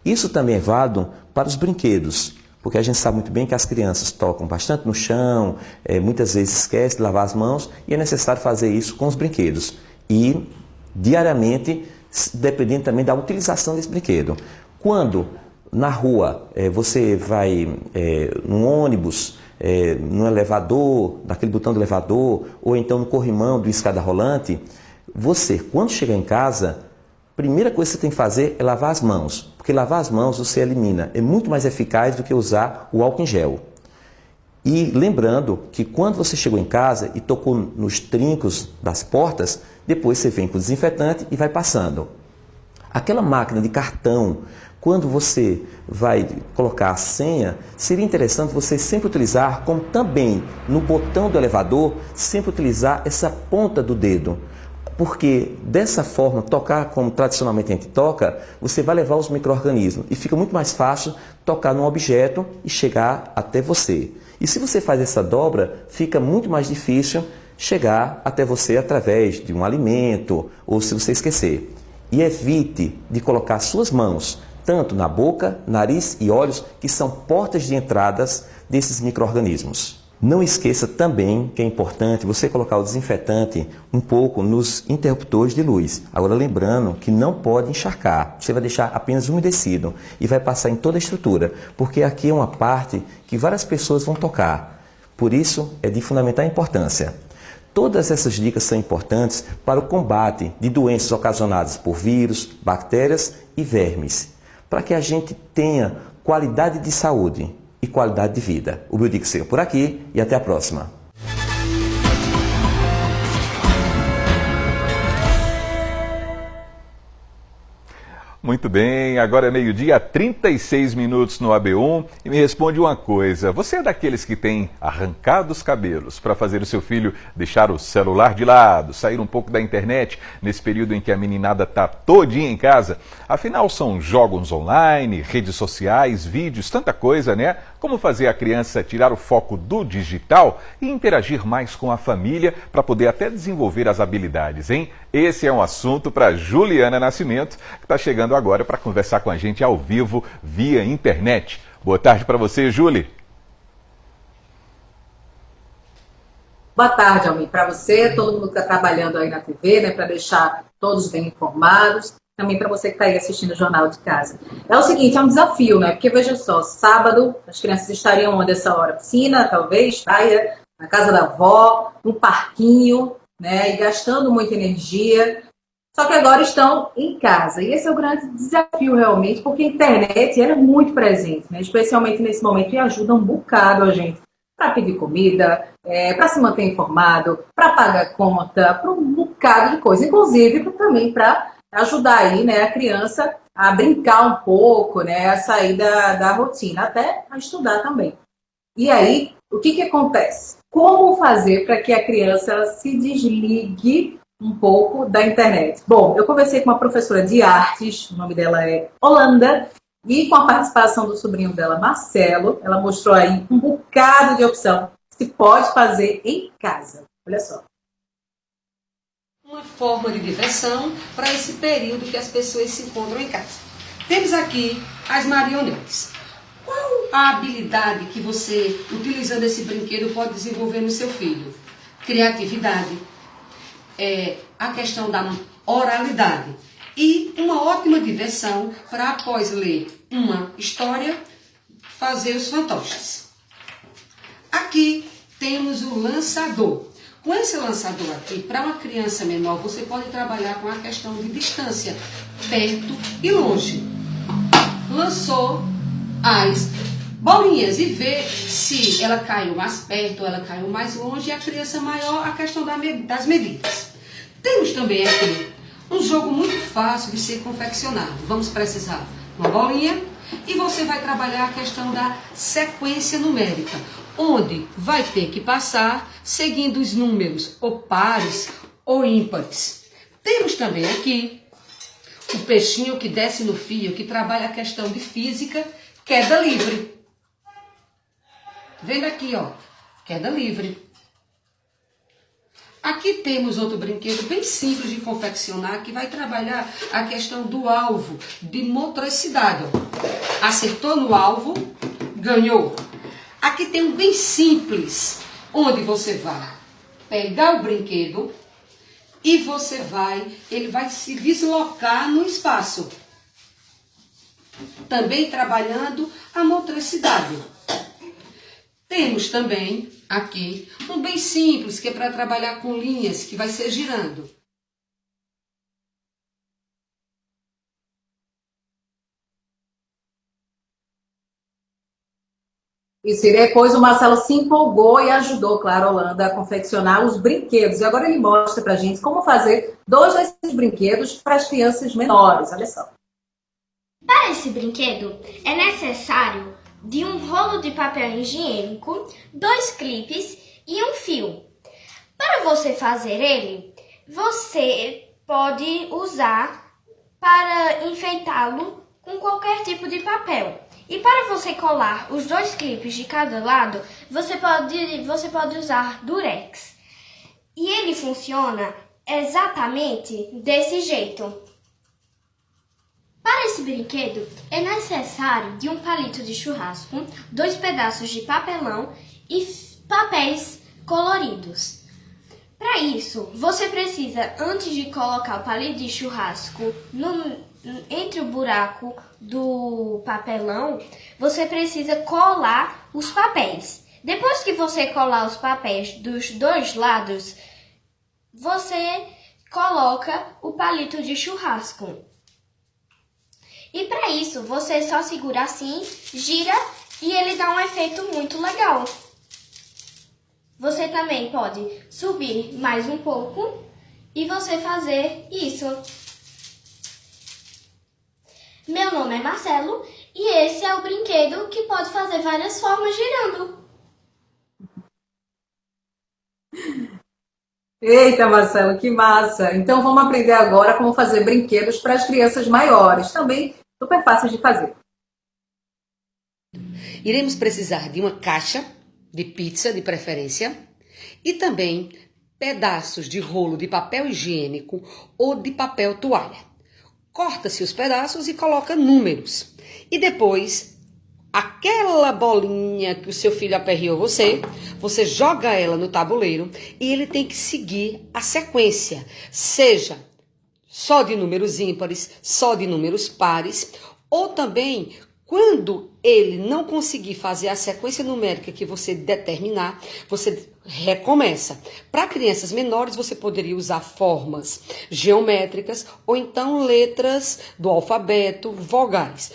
Isso também é válido para os brinquedos, porque a gente sabe muito bem que as crianças tocam bastante no chão, muitas vezes esquecem de lavar as mãos, e é necessário fazer isso com os brinquedos. E diariamente, dependendo também da utilização desse brinquedo. Quando na rua você vai num ônibus, no elevador, naquele botão do elevador, ou então no corrimão do escada rolante, você, quando chegar em casa, a primeira coisa que você tem que fazer é lavar as mãos, porque lavar as mãos você elimina, é muito mais eficaz do que usar o álcool em gel. E lembrando que quando você chegou em casa e tocou nos trincos das portas, depois você vem com o desinfetante e vai passando. Aquela máquina de cartão, quando você vai colocar a senha, seria interessante você sempre utilizar, como também no botão do elevador, sempre utilizar essa ponta do dedo. Porque dessa forma, tocar como tradicionalmente a gente toca, você vai levar os micro-organismos e fica muito mais fácil tocar num objeto e chegar até você. E se você faz essa dobra, fica muito mais difícil chegar até você através de um alimento ou se você esquecer. E evite de colocar suas mãos tanto na boca, nariz e olhos, que são portas de entradas desses micro-organismos. Não esqueça também que é importante você colocar o desinfetante um pouco nos interruptores de luz. Agora lembrando que não pode encharcar, você vai deixar apenas umedecido e vai passar em toda a estrutura, porque aqui é uma parte que várias pessoas vão tocar. Por isso é de fundamental importância. Todas essas dicas são importantes para o combate de doenças ocasionadas por vírus, bactérias e vermes, para que a gente tenha qualidade de saúde e qualidade de vida. O Biodica fica por aqui e até a próxima. Muito bem, agora é meio-dia, 36 minutos no AB1 e me responde uma coisa, você é daqueles que tem arrancado os cabelos para fazer o seu filho deixar o celular de lado, sair um pouco da internet nesse período em que a meninada está todinha em casa? Afinal, são jogos online, redes sociais, vídeos, tanta coisa, né? Como fazer a criança tirar o foco do digital e interagir mais com a família para poder até desenvolver as habilidades, hein? Esse é um assunto para Juliana Nascimento, que está chegando agora para conversar com a gente ao vivo via internet. Boa tarde para você, Julie. Boa tarde, Almir, para você, todo mundo que está trabalhando aí na TV, né, para deixar todos bem informados, também para você que está aí assistindo o Jornal de Casa. É o seguinte, é um desafio, né, porque veja só, sábado as crianças estariam onde essa hora? Piscina, talvez, praia, na casa da avó, no parquinho, né, e gastando muita energia. Só que agora estão em casa. E esse é o grande desafio, realmente, porque a internet ela é muito presente, né? Especialmente nesse momento, e ajuda um bocado a gente para pedir comida, para se manter informado, para pagar conta, para um bocado de coisa. Inclusive, também para ajudar aí, né, a criança a brincar um pouco, né, a sair da rotina, até a estudar também. E aí, o que acontece? Como fazer para que a criança ela se desligue um pouco da internet? Bom, eu conversei com uma professora de artes, o nome dela é Holanda, e com a participação do sobrinho dela, Marcelo, ela mostrou aí um bocado de opção que se pode fazer em casa. Olha só. Uma forma de diversão para esse período que as pessoas se encontram em casa. Temos aqui as marionetes. Qual a habilidade que você, utilizando esse brinquedo, pode desenvolver no seu filho? Criatividade, a questão da oralidade e uma ótima diversão para, após ler uma história, fazer os fantoches. Aqui temos o lançador. Com esse lançador aqui, para uma criança menor, você pode trabalhar com a questão de distância, perto e longe. Lançou as bolinhas e ver se ela caiu mais perto ou ela caiu mais longe, e a criança maior, a questão das medidas. Temos também aqui um jogo muito fácil de ser confeccionado. Vamos precisar de uma bolinha e você vai trabalhar a questão da sequência numérica, onde vai ter que passar seguindo os números ou pares ou ímpares. Temos também aqui o peixinho que desce no fio, que trabalha a questão de física, queda livre. Vendo aqui, ó, queda livre. Aqui temos outro brinquedo bem simples de confeccionar, que vai trabalhar a questão do alvo, de motricidade. Ó. Acertou no alvo, ganhou. Aqui tem um bem simples, onde você vai pegar o brinquedo e ele vai se deslocar no espaço. Também trabalhando a motricidade. Temos também aqui um bem simples, que é para trabalhar com linhas, que vai ser girando. Isso, e depois o Marcelo se empolgou e ajudou, claro, a Holanda a confeccionar os brinquedos. E agora ele mostra pra gente como fazer 2 desses brinquedos para as crianças menores. Olha só. Para esse brinquedo, é necessário de um rolo de papel higiênico, 2 clipes e um fio. Para você fazer ele, você pode usar para enfeitá-lo com qualquer tipo de papel. E para você colar os 2 clipes de cada lado, você pode usar durex. E ele funciona exatamente desse jeito. Para esse brinquedo, é necessário de um palito de churrasco, 2 pedaços de papelão e papéis coloridos. Para isso, você precisa, antes de colocar o palito de churrasco entre o buraco do papelão, você precisa colar os papéis. Depois que você colar os papéis dos dois lados, você coloca o palito de churrasco. E para isso, você só segura assim, gira e ele dá um efeito muito legal. Você também pode subir mais um pouco e você fazer isso. Meu nome é Marcelo e esse é o brinquedo que pode fazer várias formas girando. Eita, Marcelo, que massa! Então vamos aprender agora como fazer brinquedos para as crianças maiores, também super fácil de fazer. Iremos precisar de uma caixa de pizza, de preferência, e também pedaços de rolo de papel higiênico ou de papel toalha. Corta-se os pedaços e coloca números. E depois, aquela bolinha que o seu filho aperreou você joga ela no tabuleiro e ele tem que seguir a sequência, seja só de números ímpares, só de números pares, ou também quando ele não conseguir fazer a sequência numérica que você determinar, você recomeça. Para crianças menores, você poderia usar formas geométricas ou então letras do alfabeto, vogais.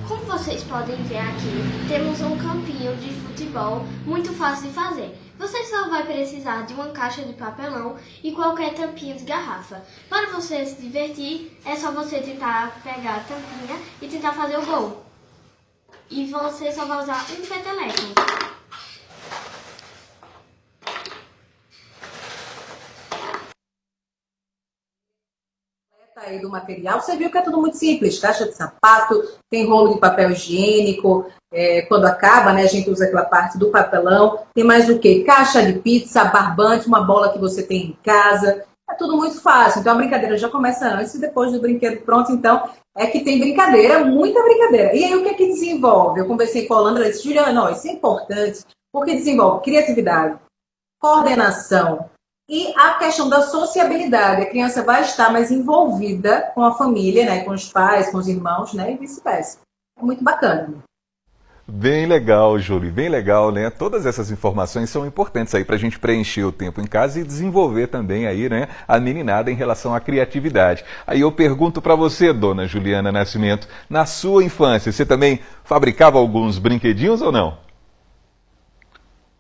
Como vocês podem ver aqui, temos um campinho de futebol muito fácil de fazer. Você só vai precisar de uma caixa de papelão e qualquer tampinha de garrafa. Para você se divertir, é só você tentar pegar a tampinha e tentar fazer o gol. E você só vai usar um peteleco. Aí do material, você viu que é tudo muito simples, caixa de sapato, tem rolo de papel higiênico, quando acaba, né, a gente usa aquela parte do papelão, tem mais o que? Caixa de pizza, barbante, uma bola que você tem em casa, é tudo muito fácil, então a brincadeira já começa antes e depois do brinquedo pronto, então é que tem brincadeira, muita brincadeira. E aí o que é que desenvolve? Eu conversei com a Holanda, ela disse, Juliana, isso é importante, porque desenvolve criatividade, coordenação, e a questão da sociabilidade, a criança vai estar mais envolvida com a família, né, com os pais, com os irmãos, né, e vice-versa. É muito bacana. Bem legal, Júlio, bem legal, né? Todas essas informações são importantes aí para a gente preencher o tempo em casa e desenvolver também aí, né, a meninada em relação à criatividade. Aí eu pergunto para você, dona Juliana Nascimento, na sua infância, você também fabricava alguns brinquedinhos ou não?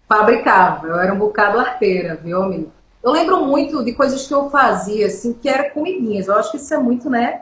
Fabricava, eu era um bocado arteira, viu, amigo? Eu lembro muito de coisas que eu fazia, assim, que eram comidinhas. Eu acho que isso é muito, né,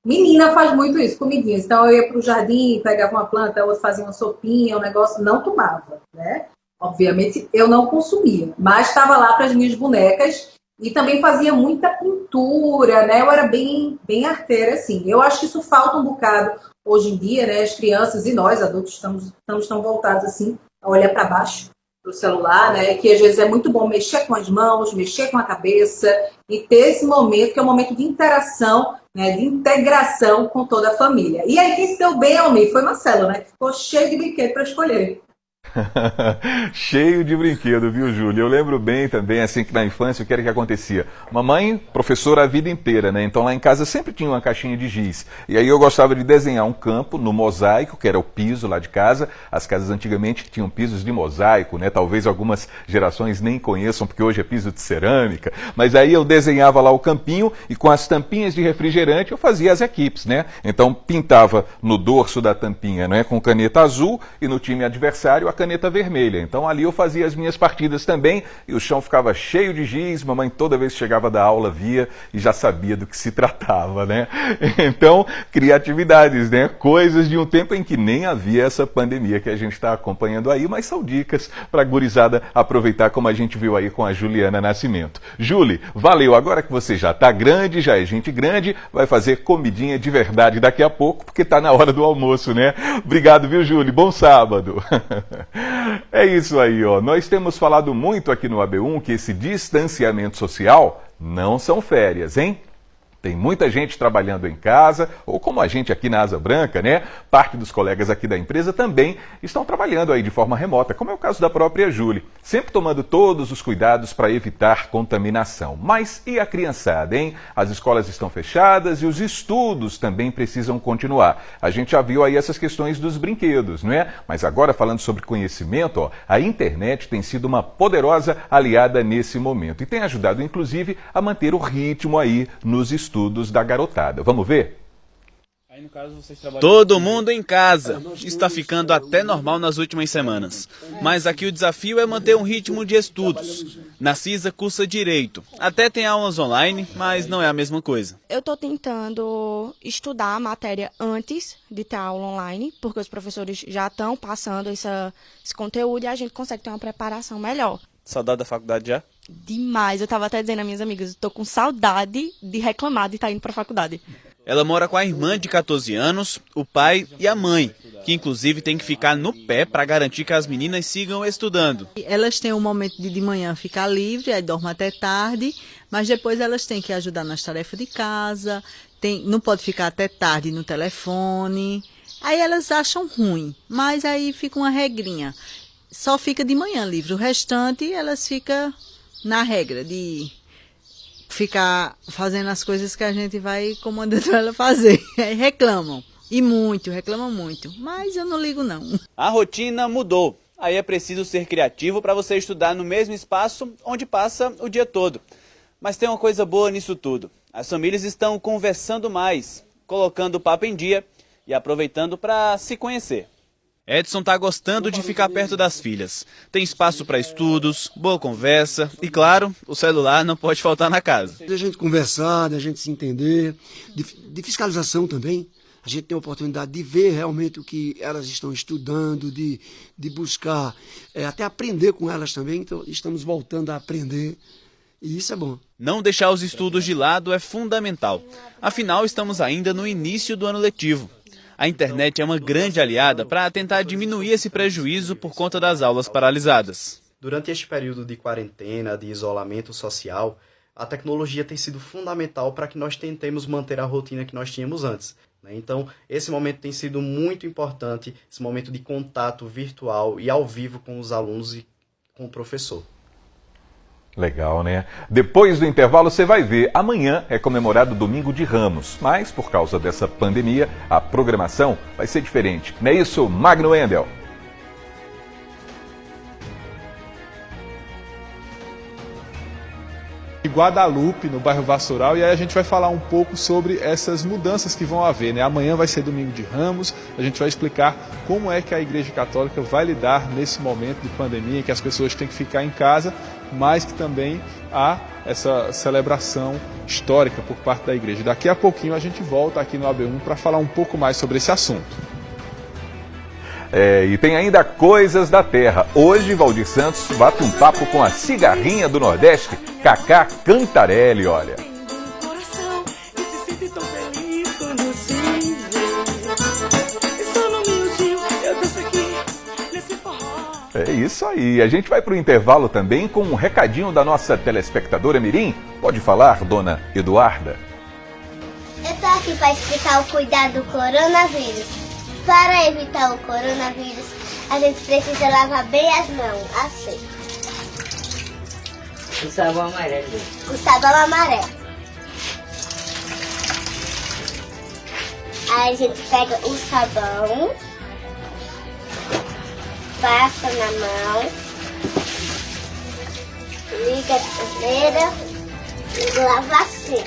Menina faz muito isso, comidinhas. Então eu ia para o jardim, pegava uma planta, outra fazia uma sopinha, um negócio, não tomava, né? Obviamente eu não consumia, mas estava lá para as minhas bonecas e também fazia muita pintura, né? Eu era bem arteira, assim. Eu acho que isso falta um bocado hoje em dia, né? As crianças e nós, adultos, estamos tão voltados, assim, a olhar para baixo do celular, né? Que às vezes é muito bom mexer com as mãos, mexer com a cabeça e ter esse momento que é um momento de interação, né? De integração com toda a família. E aí quem se deu bem ao meio foi Marcelo, né? Que ficou cheio de brinquedo para escolher. Cheio de brinquedo, viu, Júlia? Eu lembro bem também, assim, que na infância, o que era que acontecia? Mamãe, professora a vida inteira, né? Então lá em casa sempre tinha uma caixinha de giz. E aí eu gostava de desenhar um campo no mosaico, que era o piso lá de casa. As casas antigamente tinham pisos de mosaico, né? Talvez algumas gerações nem conheçam, porque hoje é piso de cerâmica. Mas aí eu desenhava lá o campinho e com as tampinhas de refrigerante eu fazia as equipes, né? Então pintava no dorso da tampinha, né? Com caneta azul e no time adversário a caneta vermelha. Então ali eu fazia as minhas partidas também e o chão ficava cheio de giz. Mamãe toda vez que chegava da aula via e já sabia do que se tratava, né? Então, criatividades, né? Coisas de um tempo em que nem havia essa pandemia que a gente está acompanhando aí, mas são dicas para a gurizada aproveitar, como a gente viu aí com a Juliana Nascimento. Julie, valeu. Agora que você já está grande, já é gente grande, vai fazer comidinha de verdade daqui a pouco, porque está na hora do almoço, né? Obrigado, viu, Julie? Bom sábado. É isso aí, ó. Nós temos falado muito aqui no AB1 que esse distanciamento social não são férias, hein? Tem muita gente trabalhando em casa, ou como a gente aqui na Asa Branca, né? Parte dos colegas aqui da empresa também estão trabalhando aí de forma remota, como é o caso da própria Júlia, sempre tomando todos os cuidados para evitar contaminação. Mas e a criançada, hein? As escolas estão fechadas e os estudos também precisam continuar. A gente já viu aí essas questões dos brinquedos, não é? Mas agora falando sobre conhecimento, ó, a internet tem sido uma poderosa aliada nesse momento e tem ajudado inclusive a manter o ritmo aí nos estudos da garotada. Vamos ver? Todo mundo em casa. Está ficando até normal nas últimas semanas. Mas aqui o desafio é manter um ritmo de estudos. Narcisa cursa Direito. Até tem aulas online, mas não é a mesma coisa. Eu estou tentando estudar a matéria antes de ter aula online, porque os professores já estão passando esse conteúdo e a gente consegue ter uma preparação melhor. Saudade da faculdade já? Demais. Eu estava até dizendo às minhas amigas, estou com saudade de reclamar de estar indo para a faculdade. Ela mora com a irmã de 14 anos, o pai e a mãe, que inclusive tem que ficar no pé para garantir que as meninas sigam estudando. Elas têm um momento de manhã ficar livre, aí dormem até tarde, mas depois elas têm que ajudar nas tarefas de casa, não pode ficar até tarde no telefone. Aí elas acham ruim, mas aí fica uma regrinha. Só fica de manhã livre, o restante elas ficam na regra de ficar fazendo as coisas que a gente vai comandando ela fazer. Aí reclamam muito, mas eu não ligo não. A rotina mudou, aí é preciso ser criativo para você estudar no mesmo espaço onde passa o dia todo. Mas tem uma coisa boa nisso tudo, as famílias estão conversando mais, colocando o papo em dia e aproveitando para se conhecer. Edson está gostando de ficar perto das filhas. Tem espaço para estudos, boa conversa e, claro, o celular não pode faltar na casa. Da gente conversar, da gente se entender, de fiscalização também. A gente tem a oportunidade de ver realmente o que elas estão estudando, de buscar, até aprender com elas também. Então, estamos voltando a aprender e isso é bom. Não deixar os estudos de lado é fundamental. Afinal, estamos ainda no início do ano letivo. A internet é uma grande aliada para tentar diminuir esse prejuízo por conta das aulas paralisadas. Durante este período de quarentena, de isolamento social, a tecnologia tem sido fundamental para que nós tentemos manter a rotina que nós tínhamos antes. Então, esse momento tem sido muito importante, esse momento de contato virtual e ao vivo com os alunos e com o professor. Legal, né? Depois do intervalo você vai ver, amanhã é comemorado Domingo de Ramos, mas por causa dessa pandemia, a programação vai ser diferente. Não é isso, Magno Wendel? Guadalupe, no bairro Vassoural, e aí a gente vai falar um pouco sobre essas mudanças que vão haver, né? Amanhã vai ser Domingo de Ramos, a gente vai explicar como é que a Igreja Católica vai lidar nesse momento de pandemia, em que as pessoas têm que ficar em casa, mas que também há essa celebração histórica por parte da Igreja. Daqui a pouquinho a gente volta aqui no AB1 para falar um pouco mais sobre esse assunto. E tem ainda coisas da terra. Hoje, Valdir Santos bate um papo com a cigarrinha do Nordeste, Cacá Cantarelli, olha. É isso aí. A gente vai para o intervalo também com um recadinho da nossa telespectadora Mirim. Pode falar, dona Eduarda? Eu tô aqui para explicar o cuidado do coronavírus. Para evitar o coronavírus, a gente precisa lavar bem as mãos, assim. O sabão amarelo. O sabão amarelo. Aí a gente pega o sabão, passa na mão, liga a torneira e lava assim.